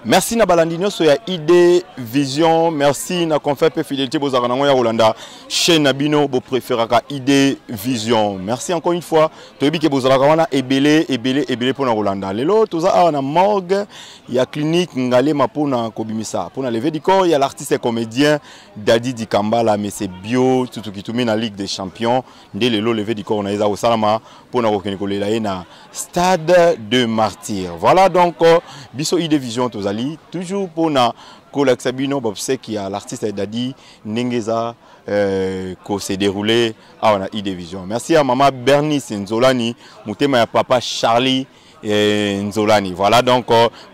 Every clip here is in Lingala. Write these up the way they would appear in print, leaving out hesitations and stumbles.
Merci na balandinyo so ya ID Vision, merci na confère pe fidélité bozaka nango ya Rolanda chaîne nabino bo préféraka ID Vision. Merci encore une fois. Toyebi ke bozaka wana ebele pona Rolanda. Lelo toza awa na morgue ya clinique Ngalema pona kobimisa. Pona lever du corps, il y a l'artiste et comédien Dadi Dikambala mais c'est bio tout qui tourne na Ligue des Champions. Ndé lelo lever du corps na eza osalama pona kokene kolela na Stade de Martyrs. Voilà donc biso ID Vision tozali toujours pour na Kolex Sabino Bobse qui a l'artiste Dadi Nengeza ko s'est déroulé à ID Vision. Merci à maman Bernice Nzolani, mutema ya papa Charlie Nzolani. Voilà donc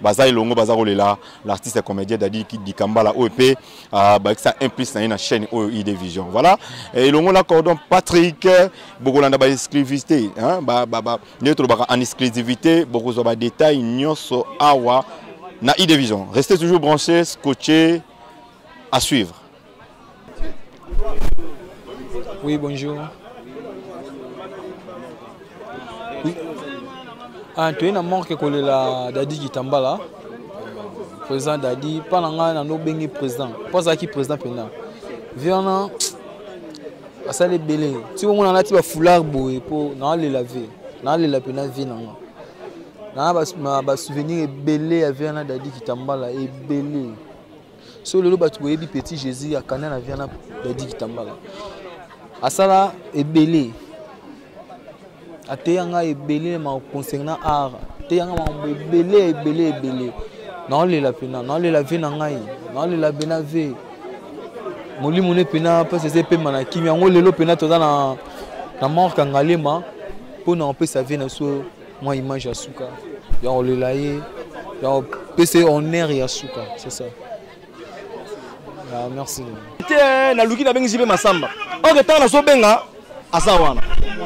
baza ilongo baza rolela l'artiste et comédien Dadi Dikambala OEP ba ça implique na une chaîne ID Vision. Voilà et ilongo la cordon Patrick bokolanda ba exclusivité hein ba netro ba en exclusivité bokozo ba détail nyonso awa na ID Vision. Restez toujours branchés, scotchés, à suivre. Oui, bonjour. Oui. Tu es dans mort que la Dadi Kitambala, président Dadi, pendant que nous sommes président, pas qui président pena. Viens à ça les belés. Si on a un foulard boy pour non les laver, non les laver na vie non. Na souvenir belé avec un Dadi Kitambala et belé. Sur le lot tu petit Jésus à Canaan avec un Dadi Kitambala. À ça là est belé. À Teyanga est belé mais concernant art. Teyanga belé belé. Non les la pena, non les la vie nangai, non les la benave. Moli mone pena parce que c'est pe manaki mais on le lot pena tout dans na mort kangalema pour non peut sa vie na so. Moi, image Yasuka. Il y a le laïe, il y a PC en air Yasuka, c'est ça. Ah, merci. Na luki na bengi zibe masamba. O que na so benga asawana.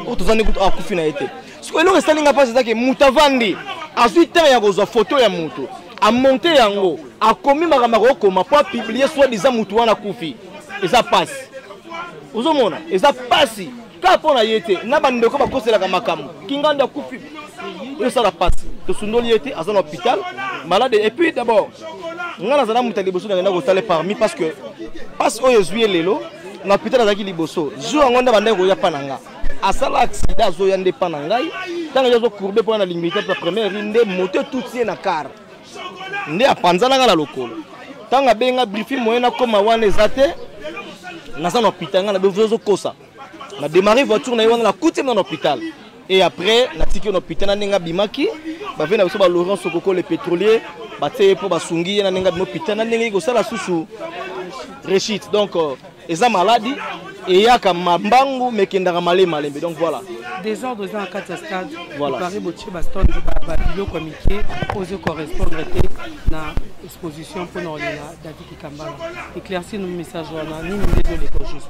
O tozani kutu akufi na ete. Siko elo restani nga pasi zake mutavandi. Azui temps ya kozwa photo ya mutu. A monter yango, a komi makamako koma pour publier soit disant mutu wana kufi. Eza passe. Ozomona, eza passe. Quand on a été, na bande ko ba kosela ka makamu. Kinganda kufi. Et ça la passe. Que Sundoli était à un hôpital malade et puis d'abord, on a zana mutali bosso na ko sale parmi parce que passe o yezuye lelo na hôpital azaki liboso. Jo ngonda bande ko ya pananga. Asala accident zo yande panangai. Tanga zo courber pour na limiter la première rinde moto tout tient na car. Nde apanzana na lokolo. Tanga benga briefing moyena koma wana ezate na sa hôpital na bezo kosa. Na démarrer voiture na yona la coûte dans l'hôpital. Et après, la tiki on hôpital na bimaki, ba vena biso ba Laurent Sokoko le pétrolier, ba teye pour ba sungi na nenga hôpital na nenga ko sala susu rechit. Donc eza maladie et ya ka mambangu mekendaka malembe. Donc voilà. Des ordres dans 4 stades. Voilà. Paris boche ba stand ba bio communiqué posé correspondre na exposition pour nous là Dadi Dikambala. Éclaircir nos messages wana ni désolé ko juste.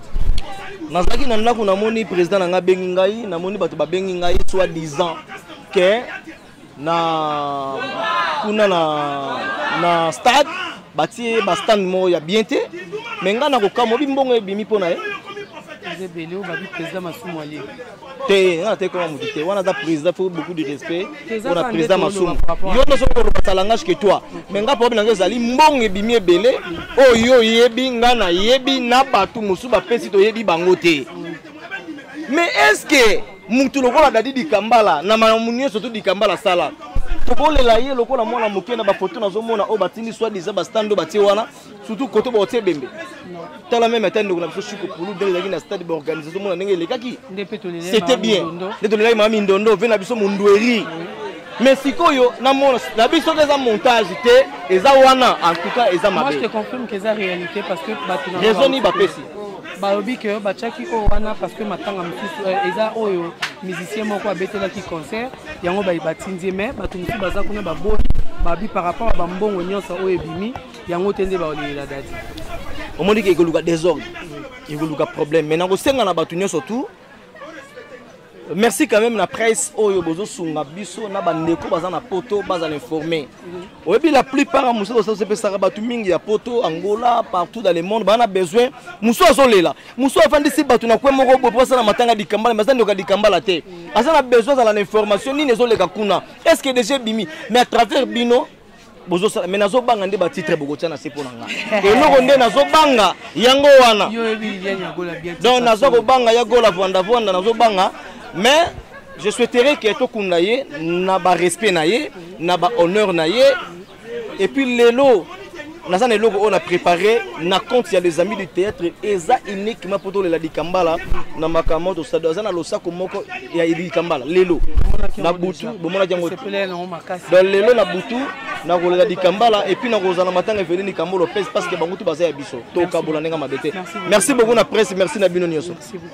Nazaki na ndako na moni président nga bengi ngai na moni bato ba bengi ngai soit disant que na kuna na stade bati ba stand mo ya bien te mais nga na ko kamo bimbongo ebimi pona Zebele ou babi président Masumu Ali. Te na te ko mu te wana da président faut beaucoup de respect pour la président Masumu. Yo no so ko ba langage que toi mais nga problème nga zali mbongo ebimi ebele o yo yebi nga na yebi na batu musu ba pesi to yebi bango te. Mais est-ce que mutu lokola Dadi Dikambala na mamunye surtout Dikambala sala tobole la ye lokola mwana mokena ba photo na zo mona o batindi soit des ba stando bati wana surtout côté ba otie bembe tala même atende ko na biso chuko pulu dans la stade ba organisation mona ndenge lekaki c'était bien de la mami ndondo vena biso mundweri mais sikoyo na mona la biso des montage te eza wana en tout cas eza mabe. Moi je te confirme que c'est réalité parce que batuna raison ni ba pesi baobi que bachaki o wana parce que matanga misusu eza oyo musicien moko abetela ki concert yango ba batindi mais batu musu baza kuna babo babi par rapport à bambongo nyonso oyo ebimi yango tende ba olela Dadi omoni ke ekoluka désordre ekoluka problème maintenant ko senga na batu nyonso tout. Merci quand même la presse oyo bozo sunga biso na bandeko baza na poto baza l'informer. Oyebi la plupart muso so se pesaka batu mingi ya poto Angola partout dans le monde bana besoin muso azolela muso afandi si batu na kwe moko bo posa na matanga Dikambala mais ça ndoka Dikambala te asa na besoin dans l'information ni nezoleka kuna est-ce que déjà bimi mais à travers bino mais nazo banga nde ba titre bokotia na sepo na nga eloko nde nazo banga yango wana donc nazo ko banga ya gola vanda nazo banga mais je souhaiterais que to kundaye na ba respect na ye na ba honneur na ye et puis lelo Nazan et logo on a préparé na compte il y a les amis du théâtre et ça uniquement pour les ladi kambala na makamoto stade za na losako moko ya idi kambala lelo na butu bomona jango dans lelo na butu na ko ladi kambala et puis na ko zana matanga Eveline Kambo Lopez parce que bangutu baza ya biso to kabola nenga mabete merci beaucoup na presse merci na bino nyoso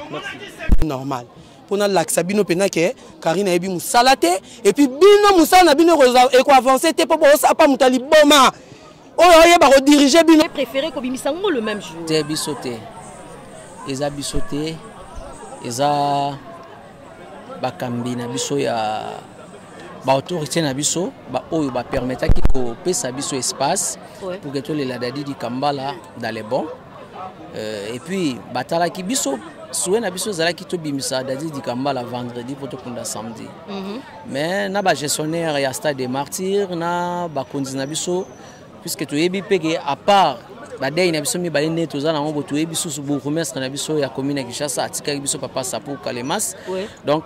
merci normal pour na laxabino pena ke Karina ebi musalate et puis bino musana bino ko avancer te pour ça pas mutali boma. Oh, il va rediriger bien. Préféré que Bimisango le même jour. T'es bisoté. Ils a bisoté. Ils a bakambi na biso ya ba autorité na biso ba oyo ba permettre ki ko pesa biso espace pour que tous les ladadi di Kambala dans les bons et puis batala ki biso soué na biso zala ki to bimisa dadi di Kambala vendredi pour to kunda samedi. Mais na ba gestionnaire ya stade des martyrs na ba konzi na biso puisque tu es bipé à part la deuil na biso mi balene toza na ngo tu es biso su bourgmestre na biso ya commune Kinshasa atika biso papa sapo Kalemas donc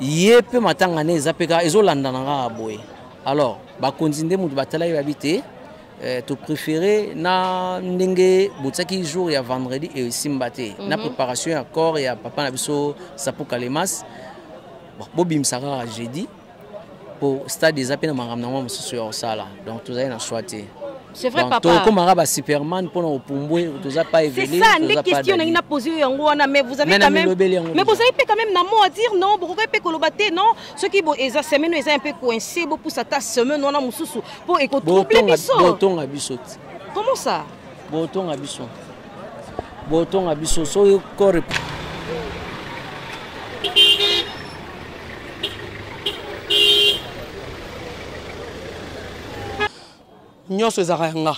yepe matanga ne zapeka ezolanda na boye alors ba konzinde mutu batala yabité tu préféré na ndenge botsaki jour ya vendredi et simbate na préparation ya corps ya papa na biso sapo Kalemas bobim sara jeudi pour stade des appels na sur sala donc tout ça na choisi c'est vrai papa comme arabe Superman pour au Pumbwe tout ça pas évolué c'est ça les questions n'a posé yango wana mais vous avez quand même mais vous avez quand même na mot à dire non pourquoi pe kolobaté non ce qui bon eza semaine eza un peu coincé pour ça ta semaine on a mususu pour écouter biso boton abiso comment ça boton abiso so corps nyonso ezaranga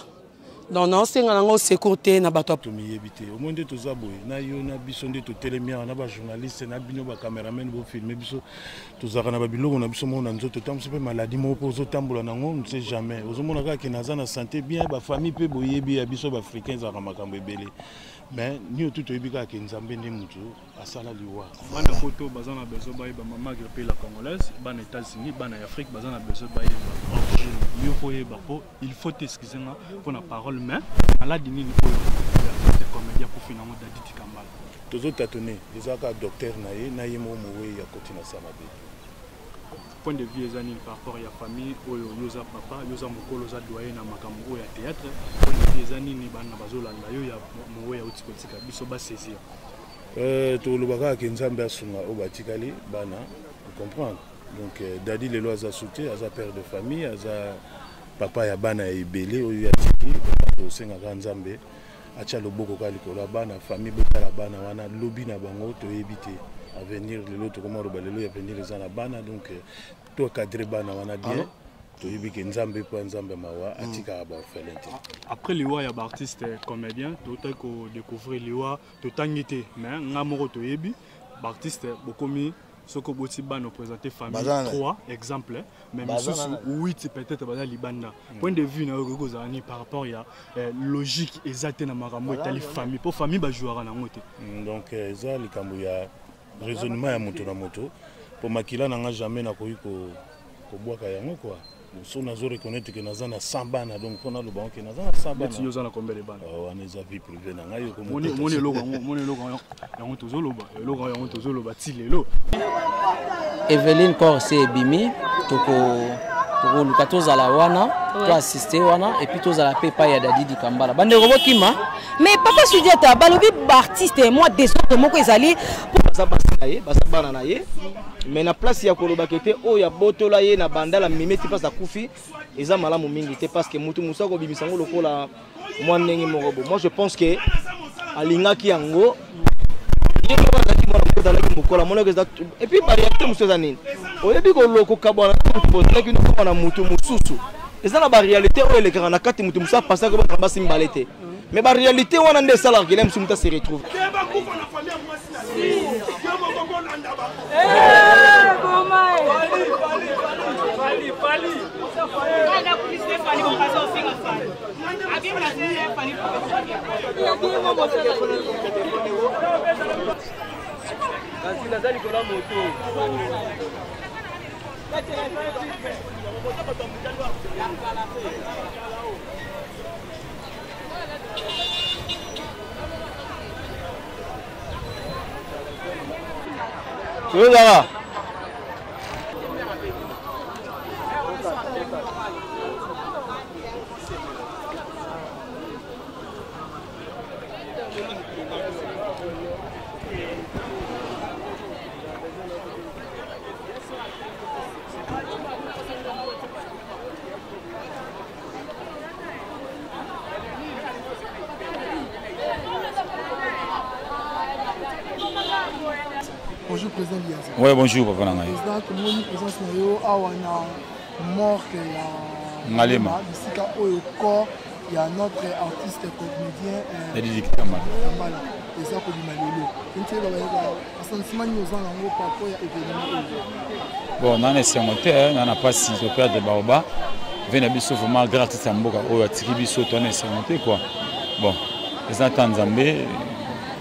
donc non c'est ngana sécurité na bato to miyebité au monde to zaboy na yo na biso nde to telemia na ba journaliste na bino ba cameraman bo filmer biso to zaka na ba biloko na biso mona nzoto tamse pe maladie mo po zo tambola nango on ne sait jamais ozomona ka ke naza na santé bien ba famille pe boyebi ya biso ba africains za makambo ebele mais ni tout oyebika ke nzambe ndi mutu asala liwa bana photo bazana bezo baye ba mama pe la congolaise bana États-Unis bana Afrique bazana bezo baye mieux foyer bapo il faut t'excuser pour la parole mais ala dini ni ko comédien pour finalement Dadi Kambala tozo tatonné ezaka docteur na ye mo mowe ya kotina sama be point de vue ezani par rapport ya famille oyo yoza papa yoza mokolo za doyen na makambo ya théâtre point de vue ezani ni bana bazolanda yo ya mowe ya utikotika biso ba saisir to lobaka ke nzambe asunga o batikali bana comprendre donc Dadi lelo aza soutien aza père de famille aza papa ya bana ebele oyo ya tiki to senga ka nzambe acha loboko ka likolo bana famille botala bana wana lobby na bango to ebité avenir lelo to comment robalelo ya avenir ezana bana donc to cadrer bana wana bien to yebike nzambe po nzambe mawa atika ba felente après liwa ya artiste comédien to ta ko découvrir liwa to tangité mais ngamoko to yebi artiste bokomi soko boti bana présenter famille 3 exemples mais mususu 8 peut-être bana libanda point de vue na ko zani par rapport ya logique exacte na makambo etali famille pour famille ba jouera na ngote donc ça likambo ya raisonnement ya moto na moto pour makila na nga jamais na koyi ko boaka yango quoi so nazo reconnaître que naza na 100 bana donc on a le banque naza na 100 bana yoza na combien de bana on est à vie privée na nga yo ko moni logo yango tozoloba ti lelo Eveline Corse Bimi toko luka tozala wana to assister wana et puis tozala pepa ya Dadi Kambala bande robokima mais papa Sudiata balobi artiste moi désolé moko ezali baza basi na ye baza bana na ye mais na place ya koloba kete o ya botola ye na bandala mimeti pasa kufi eza malamu mingi te parce que mutu musako bibisango lokola moi ndenge morobo moi je pense que alingaki yango et puis par exemple monsieur Zanine oyebi ko loko kabwana mutu ki no na mutu mususu eza na ba réalité o ele kana kati mutu musa passa ko ba basi mbalete mais ba réalité wana nde sala que l'aime muta se retrouve Bonjour Président Liaza. Oui, bonjour Papa Nangaï. Président, tout le monde présence nayo awana mort que la Ngalema. Ici au corps, il y a notre artiste comédien Dadi Kitambala. Voilà. Et ça pour Malolo. Une fois la sentiment nous en ango par rapport à événement. Bon, on a essayé de monter, on a pas si le père de Baoba. Vient biso vraiment grâce à Mboka au atiri biso on a essayé de monter quoi. Bon, les attentes Zambé,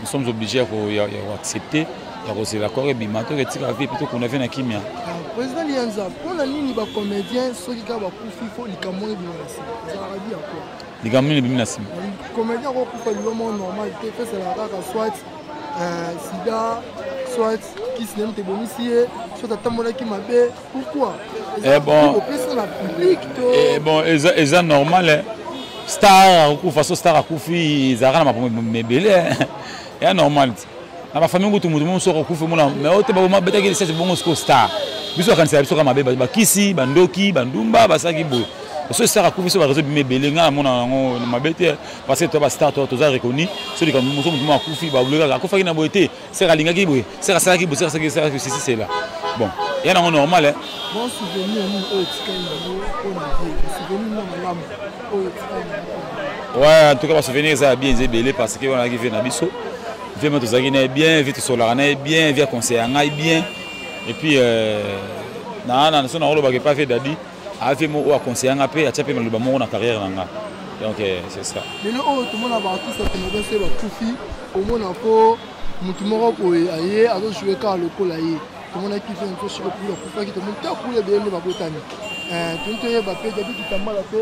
nous sommes obligés d'accepter. Il y a l'accord et bimato et tika vie plutôt qu'on a fait na kimia. Président Lianza, pour la ligne ba comédien ceux qui ka ba kufi faut likamoni binasi. Ça va dire quoi? Likamoni binasi. Comédien ko kufa l'homme normal te fait c'est la kaka soit sida soit qui se n'aime te bonifier soit atamola qui mabe pourquoi? Eh bon. Eh bon, c'est normal. Star ku façon star kufi zara na mebele. C'est normal. La famille tout le monde sort au mais au teba beta que c'est bon star biso kan sa biso kama ba kisi bandoki bandumba basaki bo ce star akufi so ba réseau mebele nga mona ngo mabete parce que to ba star to za reconnu celui comme nous sommes akufi ba buluka akufa kina boité c'est ralinga ki bo c'est ça ki bo c'est ça que c'est là bon il y a un normal hein bon souvenir nous au tskango on a dit souvenir na malamu au tskango ouais en tout cas souvenir ça bien zébélé parce que on a qui na biso vient tout ça qui est bien, vite solar est bien, vient conseiller est bien et puis na son rôle ba pas fait dadi a fait mo conseiller a pe a tchapé le ba mo na carrière nanga donc c'est ça mais le tout le monde a artiste qui nous c'est ba kufi au monde a ko mutu moko ko aye azo jouer car le ko laye tout le monde qui fait un peu sur le pour qui tout le monde ta pour les bien ba botani tout le ba pe dadi qui tambala pe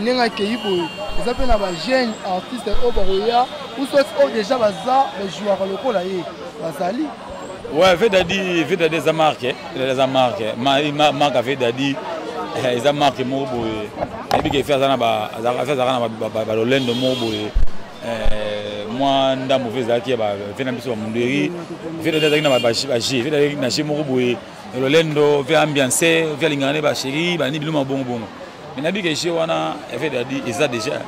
nenga keyi bo ça pe na ba jeune artiste au baroya ou soit déjà baza ba joueur le ko laye basali ouais fait dadi za marque marque fait dadi za marque mo bo et puis que faire ça na ba ba lolendo mo bo moi nda mauvais zaki ba fait na biso munderi fait dadi na ba G fait dadi na chez mo bo le lendo fait ambiance fait lingane ba chéri ba ni biluma bongo mais na bi que chez wana fait dadi eza déjà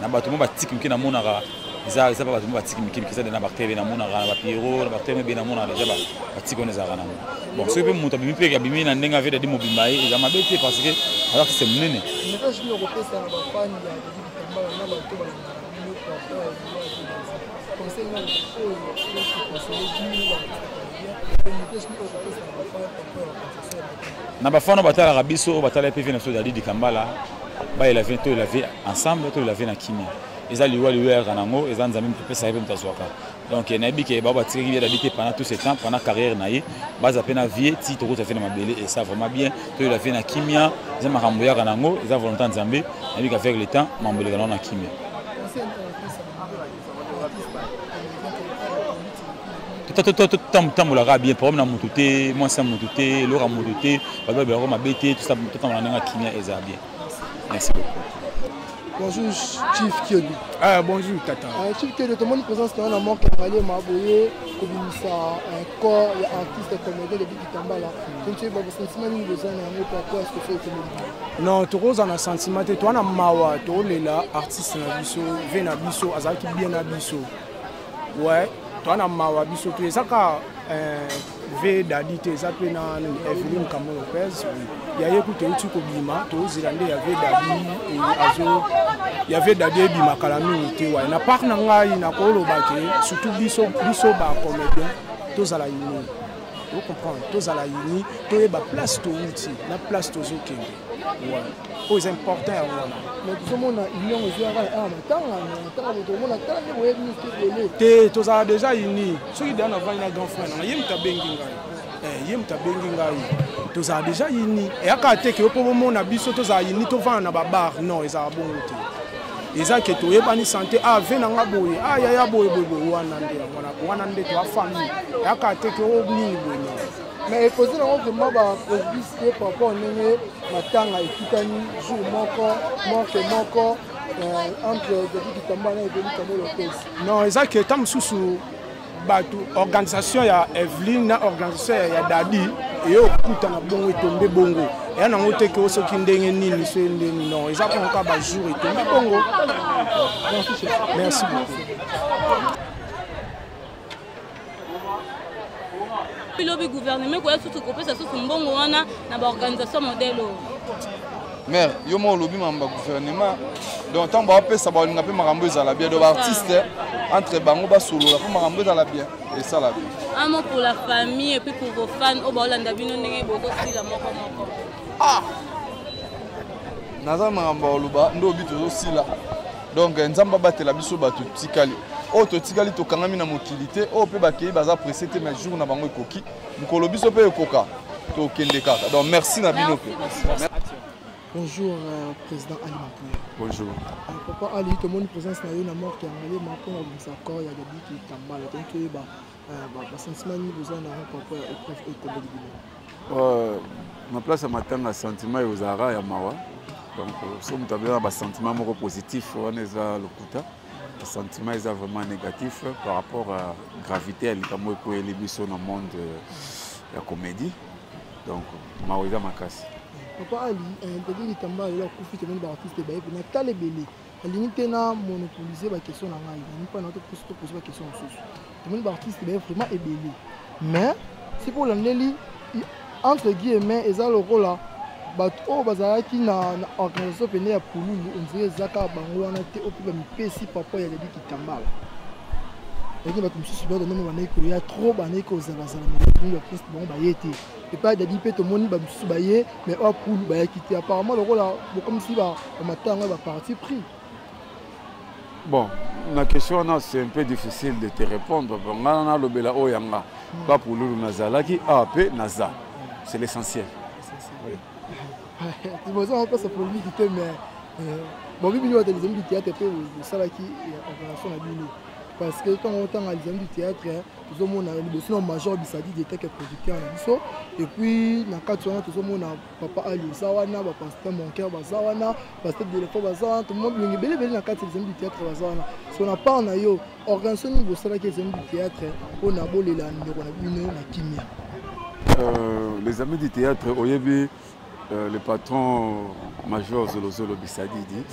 na ba tout mo ba tiki na monaka eza pas ba tout mo ba tiki miki ça na bactérie na monaka na ba pyro na bactérie be na monaka déjà ba tiki on ezaka na bon ce que muta bi pe ka bi na ndenga fait dadi mo bimba eza mabete parce que alors que c'est munene mais quand je me repose na ba fan ya Kitambala na ba to ba conseil na na bafano batala biso batala PV na Dadi Kitambala ba il avait ensemble to il avait na kimia eza liwa nango eza nzambe mpesa yebe mtazwaka donc na bike ba batiki bien d'habiter pendant tout ce temps pendant carrière na ye baza pena vie ti to ko fait na mabele et ça vraiment bien to il avait na kimia eza makambo ya nango eza volonté nzambe na bike avec le temps mambele na kimia tambolaka bien problème na motu te mwasi ya motu te eloko ya motu te bato babelako mabe te totambola ndenge ya kimia eza bien merci beaucoup. Bonjour Chief Kyodo. Bonjour Tata. Chief Kyodo, tout le monde présence dans la mort qui a allé m'aboyer comme un corps et artiste comédien de Kitambala. Donc tu as un sentiment de besoin de pourquoi est-ce que tu fais comédie? Non, tu as un sentiment de toi na mawa, tu es là artiste na biso, vena biso, azaki bien na biso. Ouais, tu as un mawa biso, tu es ça ka ve dadi te ça pe na Evelyn Kamon Lopez. Il y a écouté tu ko bima, to zilande ya ve dadi et azo il y avait dadi bima kala mi te wa na part na ngai na ko lobake surtout biso ba comédien to zala yini. Vous comprenez, tous à la uni, tous les place to outil, la place to zokende. Ouais. Oh, c'est important voilà. Mais tout le monde a union aux yeux à t'es tous à déjà uni. Ceux qui donnent avant un grand frère, on a yé ta bengi ngai. ye muta bengi ngai toza déjà yini et aka te ke po mona biso toza yini to vana ba bar non eza bongo te eza ke to yebani santé a vena nga boye a ya boye wana nde to famille et aka te ke o nini boye mais poser na vraiment ba publicité par rapport nenge matanga ekitani jour moko entre Dadi Kitambala et Dadi Kambo Lopez. Non, eza ke tam susu batu organisation ya Evelyn na organisation ya Dadi et okuta na bongo etombe bongo. Et na ngote ke osoki ndenge nini so ndenge non, eza ko nka ba jour etombe bongo. Merci beaucoup. Le gouvernement ko yasu ko pesa so mbongo wana na ba organisation modelo. Mais yo mo lobi mamba gouvernement donc tant ba pesa ba linga pe makambo ezala bien do ba artiste entre bango ba solo la pe makambo ezala bien et ça la bien. Un mot pour la famille et puis pour vos fans au Bolanda bino ndenge bozo sila moko. Ah. Naza makambo loba ndo bito zo sila. Donc nzamba batela biso batu tikali. O to tikali to kangami na mokilité o pe bakei baza pressé te mais jour na bango ekoki. Mukolo biso pe ekoka. To kende kaka. Donc merci na bino pe. Bonjour, président Ali Mapouya. Bonjour. Papa Ali, tout le monde présence na yo na mort qui a allé maintenant dans accord il y a des qui Kitambala donc que ba sentiment ni besoin na papa épreuve et ma place à matanga sentiment et aux ara ya mawa donc somme tabela ba sentiment moko positif on est à lokuta le sentiment est vraiment négatif par rapport à gravité elle comme ko elibiso dans monde la comédie donc mawa makasi. Papa Ali, Dadi Kitambala il a confié tout le monde artiste ba et na talebele alingi na monopoliser ba question na ngai ni pas na to poser ba question sous tout le monde artiste ba vraiment ebeli mais c'est pour l'anneli entre guillemets eza le rôle là bato o bazalaki na organisation pene ya pululu on dirait zaka bango wana te opi ba mipesi papa ya Dadi Kitambala et bato msusu ba donner ba neko ya trop ba neko zala mais le artiste bon ba yete et pas Dadi pe to moni ba msusu ba ye mais o pulu ba ya quitté apparemment le rôle là comme si ba matanga ba parti pris. Bon, la question c'est un peu difficile de te répondre. On a le bela oyanga, pas pour le Nazalaki, AP Naza. C'est l'essentiel. C'est pour ça qu'on peut polémique, mais bon, oui, nous avons des amis du théâtre, et ça là qui est en relation avec nous. Parce que quand on entend les amis du théâtre, nous avons un major Bissadi qui était producteur en Abisso. Et puis, dans le cas de nous avons Papa Ali Zawana, Pasteur Monker Bazawana, Pasteur Delefo Bazawana, tout le monde est bien dans le cas des amis du théâtre Bazawana. Si on n'a pas en ayo, organisation niveau ça là qui est les amis du théâtre, on a beau les numéros na kimia. Les amis du théâtre, Oyebi, le patron major Zolozolo Bissadi dit.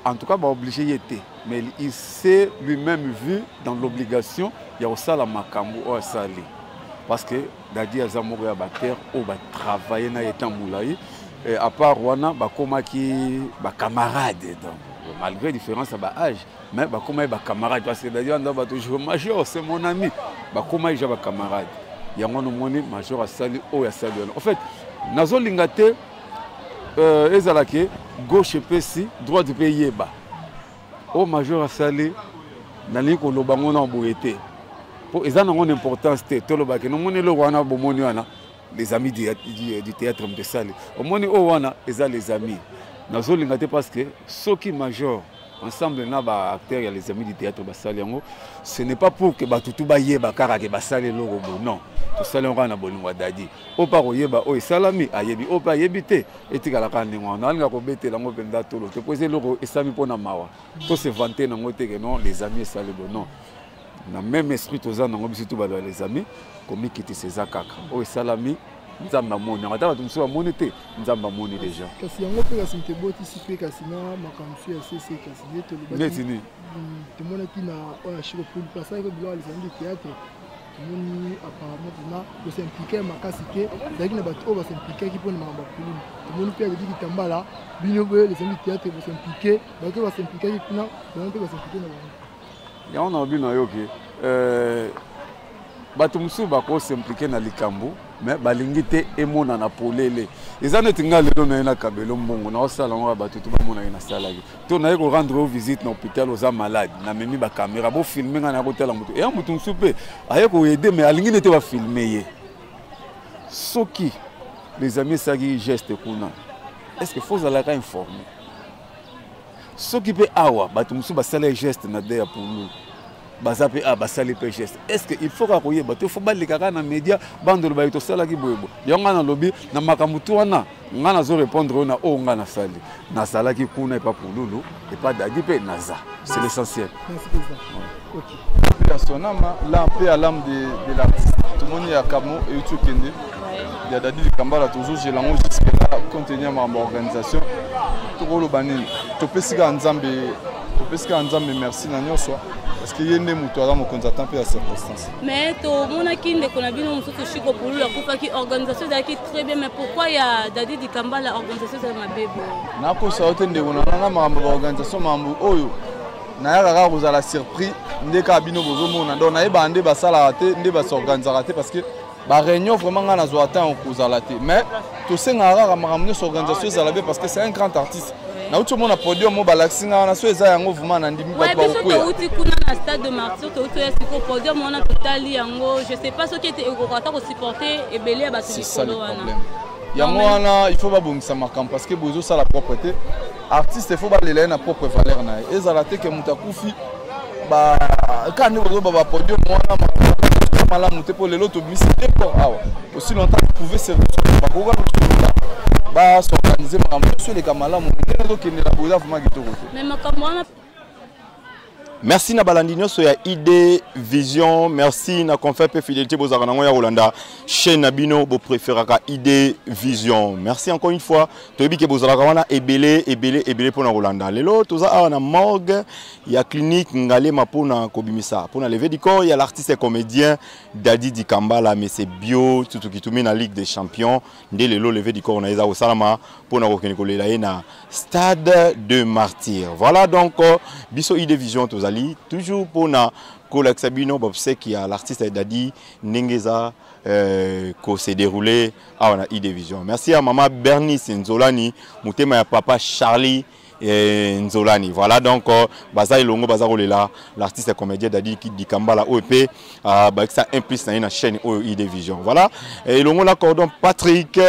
En tout cas, il est obligé d'être. Mais il s'est lui-même vu dans l'obligation, il y a aussi la makambo au Sali. Parce que Dadi Azamoro a terre, on va travailler dans l'état moulaï. Et à part Rwanda, comme qui camarade. Malgré la différence à l'âge, mais comme il camarade. Parce que Dadi Azamoro toujours major, c'est mon ami. Comme il est camarade. Il y a un major à Sali, au Sali. En fait, Nazo Lingate. Ezalake gauche pesi droite pe yeba au major asali nali ko lobango na boyete pour ezana ngone importance te to lobake no moni lo wana bomoni wana les amis du théâtre de Sali au moni o wana eza les amis nazo lingate parce que soki major ensemble na ba acteurs ya les amis du théâtre basali yango ce n'est pas pour que batutu ba yeba kaka ke basali loko non to sali on na bolingo Dadi o pa ko yeba o salami ayebi o pa yebite etikala ka ndingo na linga ko betela ngo penda tolo te poser loko esami pona mawa to se vanter na ngote que non les amis sali bon non na même esprit toza na ngo biso to ba les amis comme kiti seza kaka o salami nzamba moni ngata ba tumso moni te nzamba moni déjà kasi yango pe kasi nteboti sipe kasi na makamsu ya CC kasi yeto le bati ni te mona ki na oya shiko pour passer que bilo les amis du théâtre moni apparemment na s'impliquer makasi ke daki na bato o ba s'impliquer ki pona mamba kuluni te moni pe Dadi Kitambala bino be les amis du théâtre ba s'impliquer bato ba s'impliquer ki pona ba pe ba s'impliquer na ba ya on a bino yoki bato musu ba ko s'impliquer na likambo mais balingite emona na polele eza neti nga lelo na ye na kabelo mbongo naosala ngo bato to bamona ye nasalaki to naye korendre visite na hôpital oza malade namemi bacaméra bofilme nga na kotala moto eya moto mosusu mpe aye koyede mais alingi nete bafilme ye soki les amis esalaki geste kuna est ce que fo ozalaka informé soki mpe awa bato mosusu basala geste na de ya pulu baza mpe basali mpe geste est ce que il faut kaka koyeba te fo baleka kaka na média bandolo baye tosalaki boyebo yango nga nalobi na makambo tu wana nga nazorépondre oyo na oyo nga nasali nasalaki kuna epa pululu epa dadi mpe naza c'est l'essentiel. À son âme, là, paix à l'âme de l'artiste. Tout le monde est à Camo et tout le monde. Il y a Dadi Kambala, toujours j'ai l'ange jusque-là, contenir ma organisation. Tout le monde, tout le monde, merci, parce qu'il y a des moutons qui sont à la circonstance. Mais tout le monde qui est pour l'organisation est très bien, mais pourquoi il y a Dadi Kambala, l'organisation de ma bébé? Naïra vous a la surprise ndé kabino bozomona donc naïba ndé basala raté ndé basorganiser raté parce que ba réunion vraiment na zo atteint aux alaté mais tout ça ngara makamno organisation za labe parce que c'est un grand artiste na uto mona podium mo balaxinga na so eza yango vraiment na ndimi ba ko ko uti kuna na stade de Martyr to uto esi ko podium on a totali yango je sais pas ce qui était ko ko supporter et belé ba tout le wana yango wana il faut ba bongisa makam parce que bozo ça la propreté artiste il faut pas les na propre valeur na et zalaté que mutakufi ba quand nous ba podium wana mala muté pour les autres bisité pour aussi longtemps vous pouvez servir ba ko ba s'organiser makambo sur les kamala mu ndelo kende la boza vraiment kitoko mais makambo wana. Merci na balandinyo so ya ID Vision, merci na confère pe fidélité bozaka nango ya Rolanda chaîne nabino bo préféraka ID Vision. Merci encore une fois toyebi ke bozalaka wana ebele pona Rolanda. Lelo toza awa na morgue ya clinique Ngalema pona kobimisa pona lever du corps ya l'artiste et comédien Dadi Kambala mais c'est bio tout qui tourne na Ligue des Champions ndé lelo lever du corps na eza osalama pona kokene kolela ye na Stade de Martyr. Voilà donc biso ID Vision toza toujours pour na Kolex Sabino Bobsek qui a l'artiste Dadi Nengeza ko s'est déroulé à la E-Division. Merci à maman Bernice Nzolani, mutema ya papa Charlie Nzolani. Voilà donc baza ilongo baza rolela l'artiste et comédien Dadi Kambala OEP ba ça implique na chaîne E-Division. Voilà et ilongo la cordon Patrick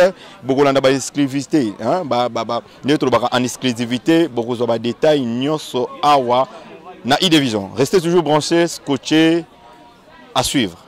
bokolanda ba exclusivité hein ba neutro ba en exclusivité bokozo ba détail nyonso awa na E-Division. Restez toujours branchés, scotchés, à suivre.